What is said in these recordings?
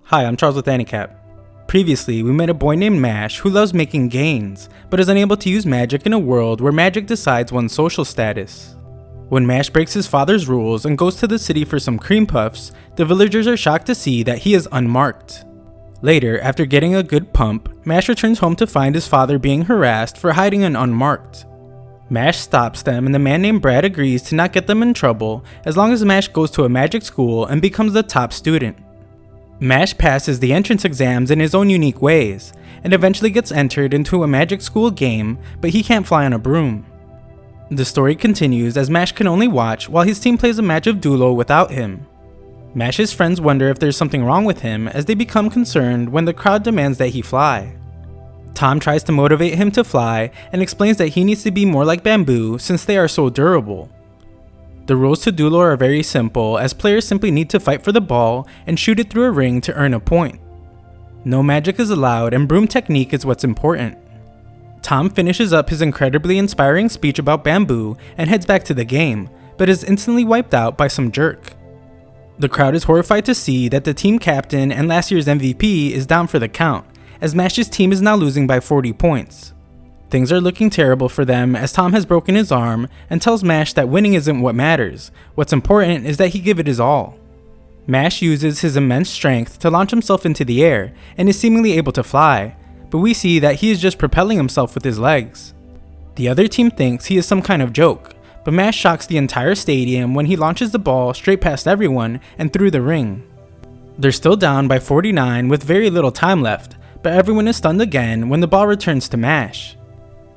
Hi, I'm Charles with AniCap. Previously, we met a boy named Mash who loves making gains, but is unable to use magic in a world where magic decides one's social status. When Mash breaks his father's rules and goes to the city for some cream puffs, the villagers are shocked to see that he is unmarked. Later, after getting a good pump, Mash returns home to find his father being harassed for hiding an unmarked. Mash stops them and the man named Brad agrees to not get them in trouble as long as Mash goes to a magic school and becomes the top student. Mash passes the entrance exams in his own unique ways, and eventually gets entered into a magic school game, but he can't fly on a broom. The story continues as Mash can only watch while his team plays a match of Duelo without him. Mash's friends wonder if there's something wrong with him as they become concerned when the crowd demands that he fly. Tom tries to motivate him to fly and explains that he needs to be more like bamboo since they are so durable. The rules to Duelo are very simple as players simply need to fight for the ball and shoot it through a ring to earn a point. No magic is allowed and broom technique is what's important. Tom finishes up his incredibly inspiring speech about bamboo and heads back to the game, but is instantly wiped out by some jerk. The crowd is horrified to see that the team captain and last year's MVP is down for the count, as Mash's team is now losing by 40 points. Things are looking terrible for them as Tom has broken his arm and tells Mash that winning isn't what matters. What's important is that he give it his all. Mash uses his immense strength to launch himself into the air and is seemingly able to fly, but we see that he is just propelling himself with his legs. The other team thinks he is some kind of joke, but Mash shocks the entire stadium when he launches the ball straight past everyone and through the ring. They're still down by 49 with very little time left, but everyone is stunned again when the ball returns to Mash.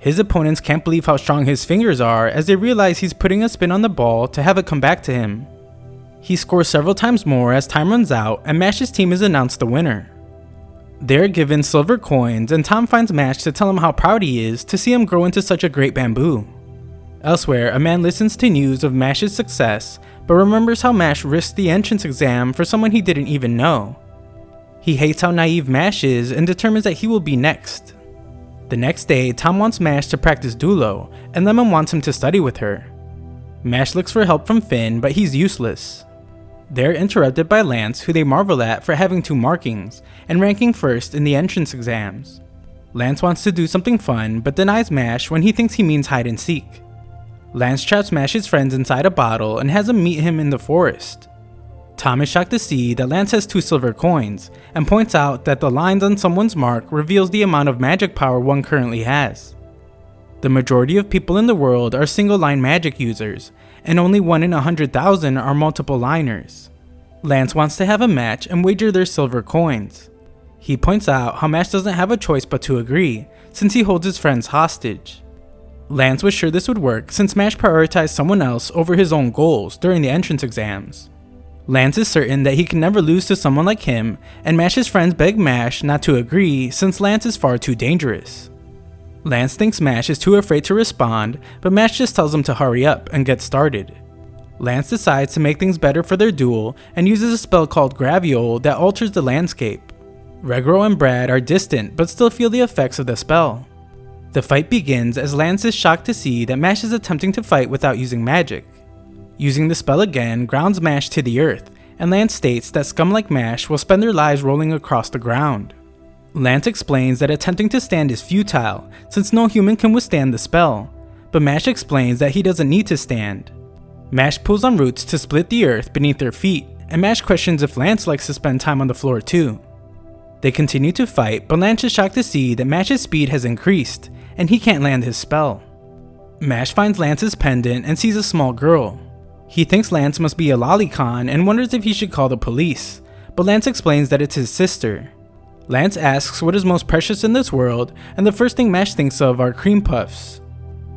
His opponents can't believe how strong his fingers are as they realize he's putting a spin on the ball to have it come back to him. He scores several times more as time runs out and Mash's team is announced the winner. They're given silver coins and Tom finds Mash to tell him how proud he is to see him grow into such a great bamboo. Elsewhere, a man listens to news of Mash's success, but remembers how Mash risked the entrance exam for someone he didn't even know. He hates how naive Mash is and determines that he will be next. The next day, Tom wants Mash to practice Duelo, and Lemon wants him to study with her. Mash looks for help from Finn, but he's useless. They're interrupted by Lance, who they marvel at for having 2 markings, and ranking first in the entrance exams. Lance wants to do something fun, but denies Mash when he thinks he means hide and seek. Lance traps Mash's friends inside a bottle and has them meet him in the forest. Tom is shocked to see that Lance has 2 silver coins, and points out that the lines on someone's mark reveals the amount of magic power one currently has. The majority of people in the world are single-line magic users, and only 1 in 100,000 are multiple liners. Lance wants to have a match and wager their silver coins. He points out how Mash doesn't have a choice but to agree, since he holds his friends hostage. Lance was sure this would work since Mash prioritized someone else over his own goals during the entrance exams. Lance is certain that he can never lose to someone like him, and Mash's friends beg Mash not to agree since Lance is far too dangerous. Lance thinks Mash is too afraid to respond, but Mash just tells him to hurry up and get started. Lance decides to make things better for their duel and uses a spell called Graviole that alters the landscape. Regro and Brad are distant but still feel the effects of the spell. The fight begins as Lance is shocked to see that Mash is attempting to fight without using magic. Using the spell again grounds Mash to the earth, and Lance states that scum like Mash will spend their lives rolling across the ground. Lance explains that attempting to stand is futile, since no human can withstand the spell, but Mash explains that he doesn't need to stand. Mash pulls on roots to split the earth beneath their feet, and Mash questions if Lance likes to spend time on the floor too. They continue to fight, but Lance is shocked to see that Mash's speed has increased, and he can't land his spell. Mash finds Lance's pendant and sees a small girl. He thinks Lance must be a lolicon and wonders if he should call the police, but Lance explains that it's his sister. Lance asks what is most precious in this world, and the first thing Mash thinks of are cream puffs.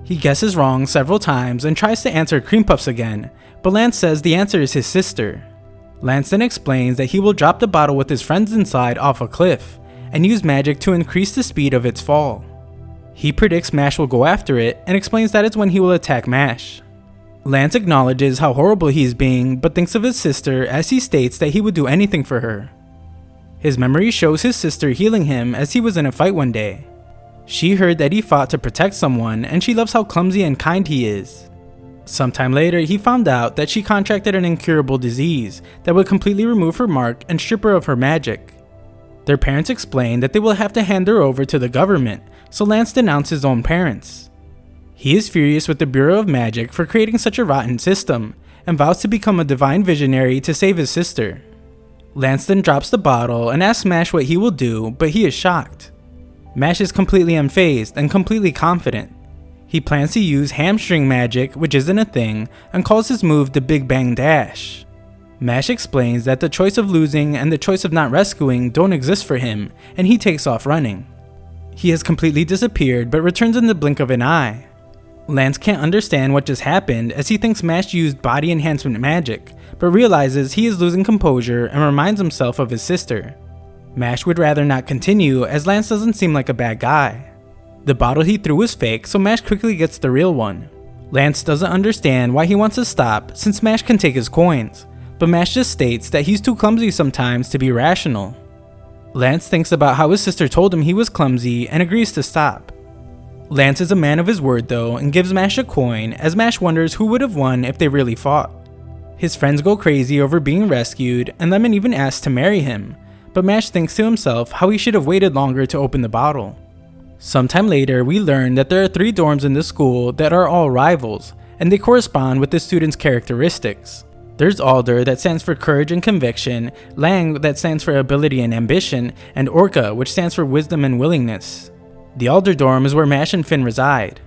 He guesses wrong several times and tries to answer cream puffs again, but Lance says the answer is his sister. Lance then explains that he will drop the bottle with his friends inside off a cliff, and use magic to increase the speed of its fall. He predicts Mash will go after it, and explains that is when he will attack Mash. Lance acknowledges how horrible he is being, but thinks of his sister as he states that he would do anything for her. His memory shows his sister healing him as he was in a fight one day. She heard that he fought to protect someone, and she loves how clumsy and kind he is. Sometime later, he found out that she contracted an incurable disease that would completely remove her mark and strip her of her magic. Their parents explain that they will have to hand her over to the government, so Lance denounces his own parents. He is furious with the Bureau of Magic for creating such a rotten system, and vows to become a divine visionary to save his sister. Lance then drops the bottle and asks Mash what he will do, but he is shocked. Mash is completely unfazed and completely confident. He plans to use hamstring magic, which isn't a thing, and calls his move the Big Bang Dash. Mash explains that the choice of losing and the choice of not rescuing don't exist for him, and he takes off running. He has completely disappeared but returns in the blink of an eye. Lance can't understand what just happened as he thinks Mash used body enhancement magic, but realizes he is losing composure and reminds himself of his sister. Mash would rather not continue as Lance doesn't seem like a bad guy. The bottle he threw was fake, so Mash quickly gets the real one. Lance doesn't understand why he wants to stop since Mash can take his coins, but Mash just states that he's too clumsy sometimes to be rational. Lance thinks about how his sister told him he was clumsy and agrees to stop. Lance is a man of his word though and gives Mash a coin as Mash wonders who would have won if they really fought. His friends go crazy over being rescued and Lemon even asks to marry him, but Mash thinks to himself how he should have waited longer to open the bottle. Sometime later we learn that there are 3 dorms in the school that are all rivals, and they correspond with the students' characteristics. There's Alder, that stands for courage and conviction, Lang, that stands for ability and ambition, and Orca, which stands for wisdom and willingness. The Alder dorm is where Mash and Finn reside.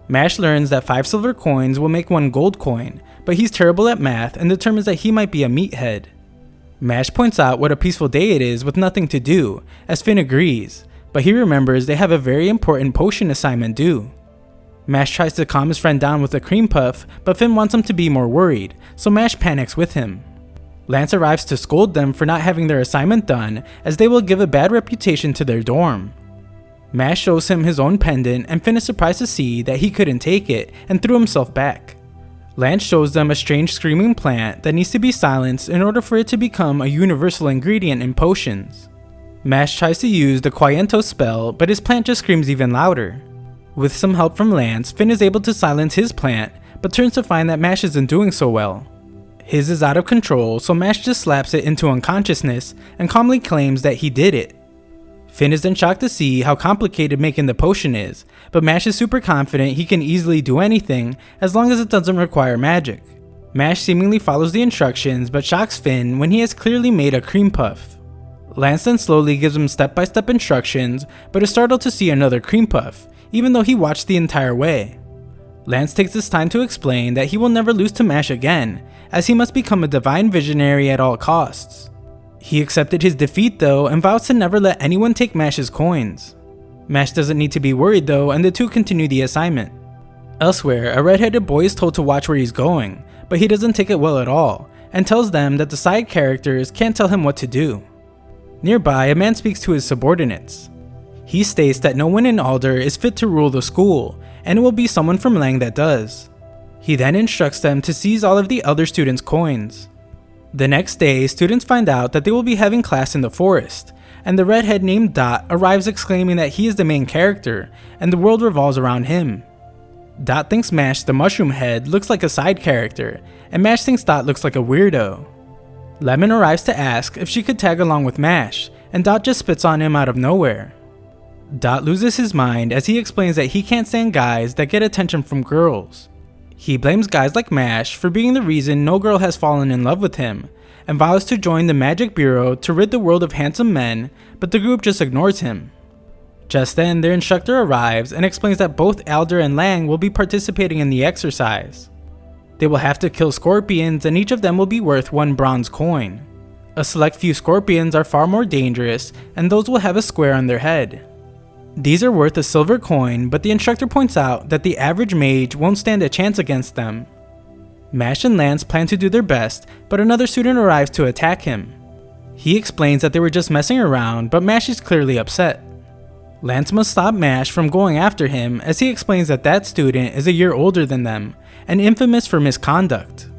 Mash learns that 5 silver coins will make 1 gold coin, but he's terrible at math and determines that he might be a meathead. Mash points out what a peaceful day it is with nothing to do, as Finn agrees, but he remembers they have a very important potion assignment due. Mash tries to calm his friend down with a cream puff, but Finn wants him to be more worried, so Mash panics with him. Lance arrives to scold them for not having their assignment done, as they will give a bad reputation to their dorm. Mash shows him his own pendant, and Finn is surprised to see that he couldn't take it and threw himself back. Lance shows them a strange screaming plant that needs to be silenced in order for it to become a universal ingredient in potions. Mash tries to use the Quiento spell, but his plant just screams even louder. With some help from Lance, Finn is able to silence his plant, but turns to find that Mash isn't doing so well. His is out of control, so Mash just slaps it into unconsciousness and calmly claims that he did it. Finn is then shocked to see how complicated making the potion is, but Mash is super confident he can easily do anything as long as it doesn't require magic. Mash seemingly follows the instructions but shocks Finn when he has clearly made a cream puff. Lance then slowly gives him step-by-step instructions, but is startled to see another cream puff, even though he watched the entire way. Lance takes his time to explain that he will never lose to Mash again, as he must become a divine visionary at all costs. He accepted his defeat though and vows to never let anyone take Mash's coins. Mash doesn't need to be worried though, and the two continue the assignment. Elsewhere, a red-headed boy is told to watch where he's going, but he doesn't take it well at all, and tells them that the side characters can't tell him what to do. Nearby, a man speaks to his subordinates. He states that no one in Alder is fit to rule the school, and it will be someone from Lang that does. He then instructs them to seize all of the elder students' coins. The next day, students find out that they will be having class in the forest, and the redhead named Dot arrives exclaiming that he is the main character, and the world revolves around him. Dot thinks Mash, the mushroom head, looks like a side character, and Mash thinks Dot looks like a weirdo. Lemon arrives to ask if she could tag along with Mash, and Dot just spits on him out of nowhere. Dot loses his mind as he explains that he can't stand guys that get attention from girls. He blames guys like Mash for being the reason no girl has fallen in love with him, and vows to join the Magic Bureau to rid the world of handsome men, but the group just ignores him. Just then, their instructor arrives and explains that both Alder and Lang will be participating in the exercise. They will have to kill scorpions, and each of them will be worth 1 bronze coin. A select few scorpions are far more dangerous, and those will have a square on their head. These are worth a silver coin, but the instructor points out that the average mage won't stand a chance against them. Mash and Lance plan to do their best, but another student arrives to attack him. He explains that they were just messing around, but Mash is clearly upset. Lance must stop Mash from going after him, as he explains that that student is a year older than them, and infamous for misconduct.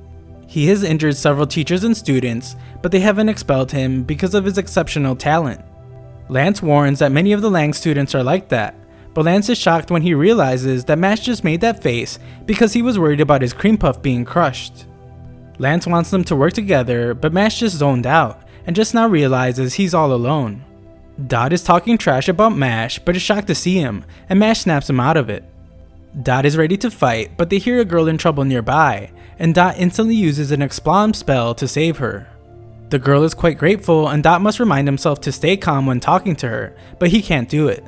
He has injured several teachers and students, but they haven't expelled him because of his exceptional talent. Lance warns that many of the Lang students are like that, but Lance is shocked when he realizes that Mash just made that face because he was worried about his cream puff being crushed. Lance wants them to work together, but Mash just zoned out, and just now realizes he's all alone. Dot is talking trash about Mash but is shocked to see him, and Mash snaps him out of it. Dot is ready to fight, but they hear a girl in trouble nearby, and Dot instantly uses an Explom spell to save her. The girl is quite grateful, and Dot must remind himself to stay calm when talking to her, but he can't do it.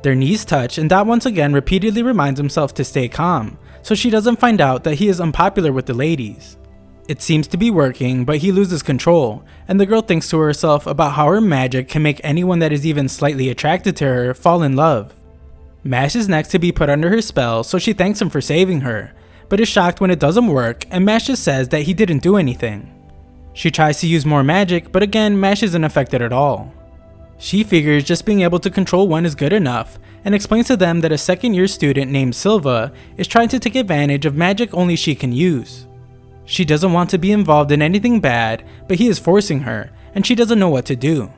Their knees touch, and Dot once again repeatedly reminds himself to stay calm, so she doesn't find out that he is unpopular with the ladies. It seems to be working, but he loses control, and the girl thinks to herself about how her magic can make anyone that is even slightly attracted to her fall in love. Mash is next to be put under her spell, so she thanks him for saving her, but is shocked when it doesn't work, and Mash just says that he didn't do anything. She tries to use more magic, but again Mash isn't affected at all. She figures just being able to control one is good enough, and explains to them that a second-year student named Silva is trying to take advantage of magic only she can use. She doesn't want to be involved in anything bad, but he is forcing her, and she doesn't know what to do.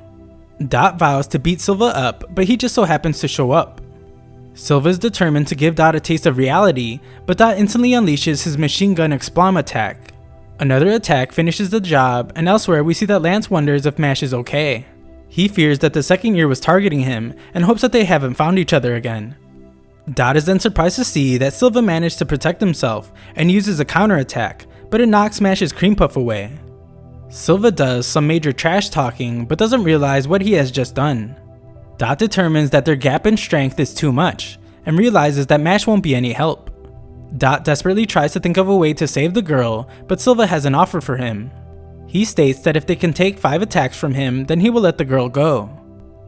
Dot vows to beat Silva up, but he just so happens to show up. Silva is determined to give Dot a taste of reality, but Dot instantly unleashes his machine gun Explom attack. Another attack finishes the job, and elsewhere we see that Lance wonders if Mash is okay. He fears that the second year was targeting him, and hopes that they haven't found each other again. Dot is then surprised to see that Silva managed to protect himself, and uses a counterattack, but it knocks Mash's cream puff away. Silva does some major trash talking, but doesn't realize what he has just done. Dot determines that their gap in strength is too much, and realizes that Mash won't be any help. Dot desperately tries to think of a way to save the girl, but Silva has an offer for him. He states that if they can take 5 attacks from him, then he will let the girl go.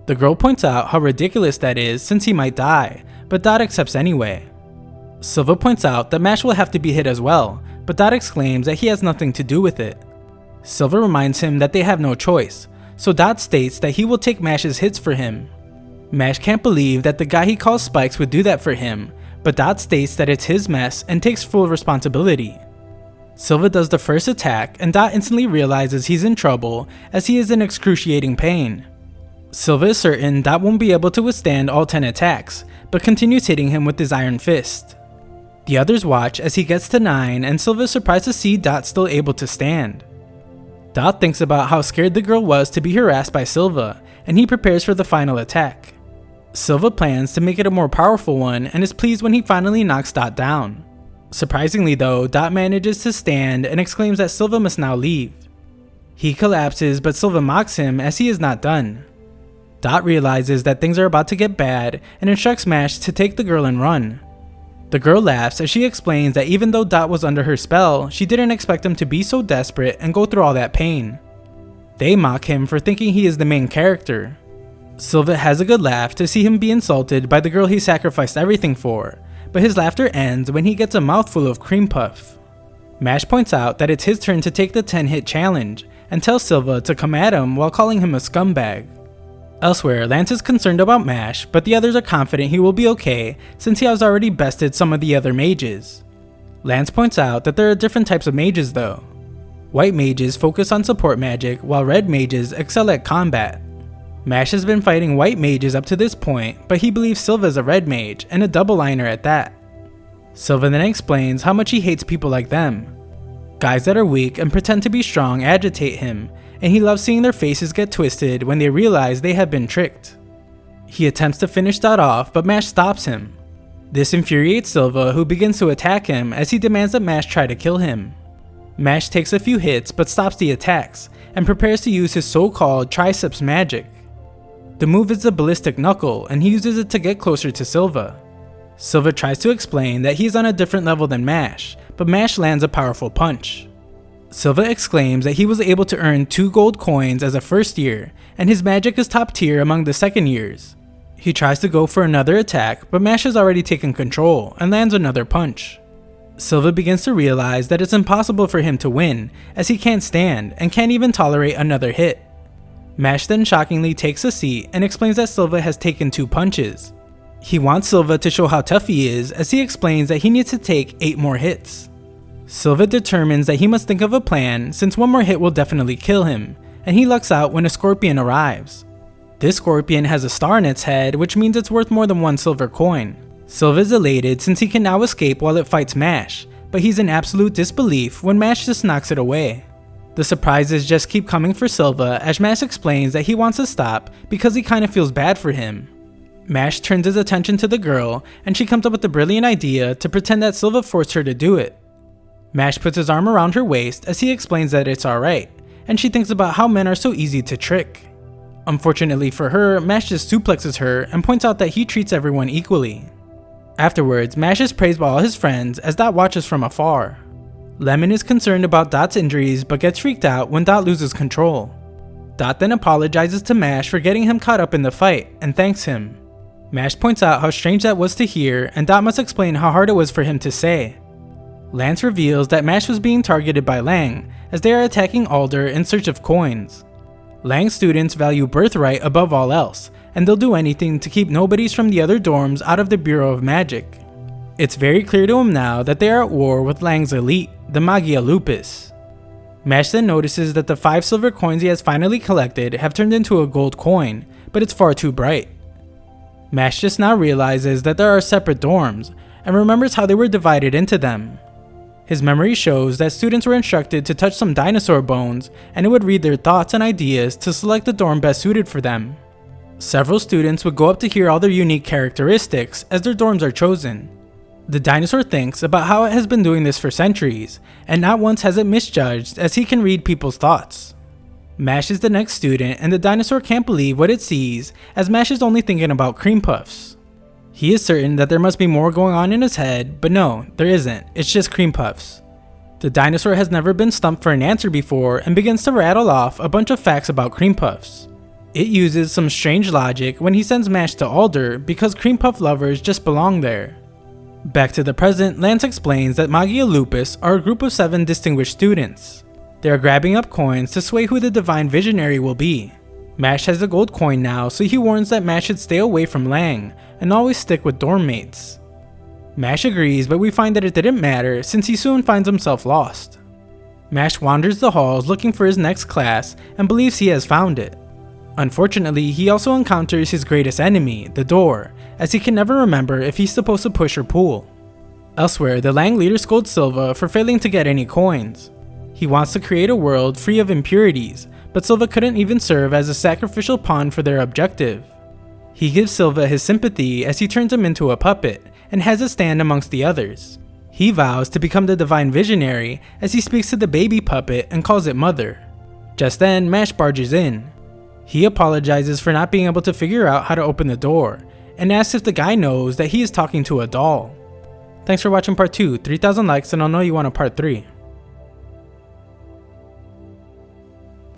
The girl points out how ridiculous that is since he might die, but Dot accepts anyway. Silva points out that Mash will have to be hit as well, but Dot exclaims that he has nothing to do with it. Silva reminds him that they have no choice, so Dot states that he will take Mash's hits for him. Mash can't believe that the guy he calls Spikes would do that for him, but Dot states that it's his mess and takes full responsibility. Silva does the first attack, and Dot instantly realizes he's in trouble as he is in excruciating pain. Silva is certain Dot won't be able to withstand all 10 attacks, but continues hitting him with his iron fist. The others watch as he gets to 9, and Silva is surprised to see Dot still able to stand. Dot thinks about how scared the girl was to be harassed by Silva, and he prepares for the final attack. Silva plans to make it a more powerful one and is pleased when he finally knocks Dot down. Surprisingly though, Dot manages to stand and exclaims that Silva must now leave. He collapses, but Silva mocks him as he is not done. Dot realizes that things are about to get bad and instructs Mash to take the girl and run. The girl laughs as she explains that even though Dot was under her spell, she didn't expect him to be so desperate and go through all that pain. They mock him for thinking he is the main character. Silva has a good laugh to see him be insulted by the girl he sacrificed everything for, but his laughter ends when he gets a mouthful of cream puff. Mash points out that it's his turn to take the 10-hit challenge, and tells Silva to come at him while calling him a scumbag. Elsewhere, Lance is concerned about Mash, but the others are confident he will be okay since he has already bested some of the other mages. Lance points out that there are different types of mages though. White mages focus on support magic, while red mages excel at combat. Mash has been fighting white mages up to this point, but he believes Silva is a red mage, and a double liner at that. Silva then explains how much he hates people like them. Guys that are weak and pretend to be strong agitate him, and he loves seeing their faces get twisted when they realize they have been tricked. He attempts to finish Dot off, but Mash stops him. This infuriates Silva, who begins to attack him as he demands that Mash try to kill him. Mash takes a few hits but stops the attacks, and prepares to use his so-called triceps magic. The move is the ballistic knuckle, and he uses it to get closer to Silva. Silva tries to explain that he is on a different level than Mash, but Mash lands a powerful punch. Silva exclaims that he was able to earn 2 gold coins as a first year, and his magic is top tier among the second years. He tries to go for another attack, but Mash has already taken control and lands another punch. Silva begins to realize that it's impossible for him to win, as he can't stand and can't even tolerate another hit. Mash then shockingly takes a seat and explains that Silva has taken 2 punches. He wants Silva to show how tough he is, as he explains that he needs to take 8 more hits. Silva determines that he must think of a plan since 1 more hit will definitely kill him, and he lucks out when a scorpion arrives. This scorpion has a star in its head, which means it's worth more than 1 silver coin. Silva is elated since he can now escape while it fights Mash, but he's in absolute disbelief when Mash just knocks it away. The surprises just keep coming for Silva as Mash explains that he wants to stop because he kinda feels bad for him. Mash turns his attention to the girl and she comes up with the brilliant idea to pretend that Silva forced her to do it. Mash puts his arm around her waist as he explains that it's alright, and she thinks about how men are so easy to trick. Unfortunately for her, Mash just suplexes her and points out that he treats everyone equally. Afterwards, Mash is praised by all his friends as Dot watches from afar. Lemon is concerned about Dot's injuries but gets freaked out when Dot loses control. Dot then apologizes to Mash for getting him caught up in the fight and thanks him. Mash points out how strange that was to hear and Dot must explain how hard it was for him to say. Lance reveals that Mash was being targeted by Lang as they are attacking Alder in search of coins. Lang's students value birthright above all else, and they'll do anything to keep nobodies from the other dorms out of the Bureau of Magic. It's very clear to him now that they are at war with Lang's elite, the Magia Lupus. Mash then notices that the 5 silver coins he has finally collected have turned into a gold coin, but it's far too bright. Mash just now realizes that there are separate dorms, and remembers how they were divided into them. His memory shows that students were instructed to touch some dinosaur bones, and it would read their thoughts and ideas to select the dorm best suited for them. Several students would go up to hear all their unique characteristics as their dorms are chosen. The dinosaur thinks about how it has been doing this for centuries, and not once has it misjudged as he can read people's thoughts. Mash is the next student and the dinosaur can't believe what it sees as Mash is only thinking about cream puffs. He is certain that there must be more going on in his head, but no, there isn't, it's just cream puffs. The dinosaur has never been stumped for an answer before and begins to rattle off a bunch of facts about cream puffs. It uses some strange logic when he sends Mash to Alder because cream puff lovers just belong there. Back to the present, Lance explains that Magia Lupus are a group of 7 distinguished students. They are grabbing up coins to sway who the Divine Visionary will be. Mash has a gold coin now, so he warns that Mash should stay away from Lang and always stick with dorm mates. Mash agrees, but we find that it didn't matter since he soon finds himself lost. Mash wanders the halls looking for his next class and believes he has found it. Unfortunately, he also encounters his greatest enemy, the door, as he can never remember if he's supposed to push or pull. Elsewhere, the Lang leader scolds Silva for failing to get any coins. He wants to create a world free of impurities, but Silva couldn't even serve as a sacrificial pawn for their objective. He gives Silva his sympathy as he turns him into a puppet, and has it stand amongst the others. He vows to become the Divine Visionary as he speaks to the baby puppet and calls it Mother. Just then, Mash barges in. He apologizes for not being able to figure out how to open the door, and asks if the guy knows that he is talking to a doll. Thanks for watching part 2, 3,000 likes and I'll know you want a part 3.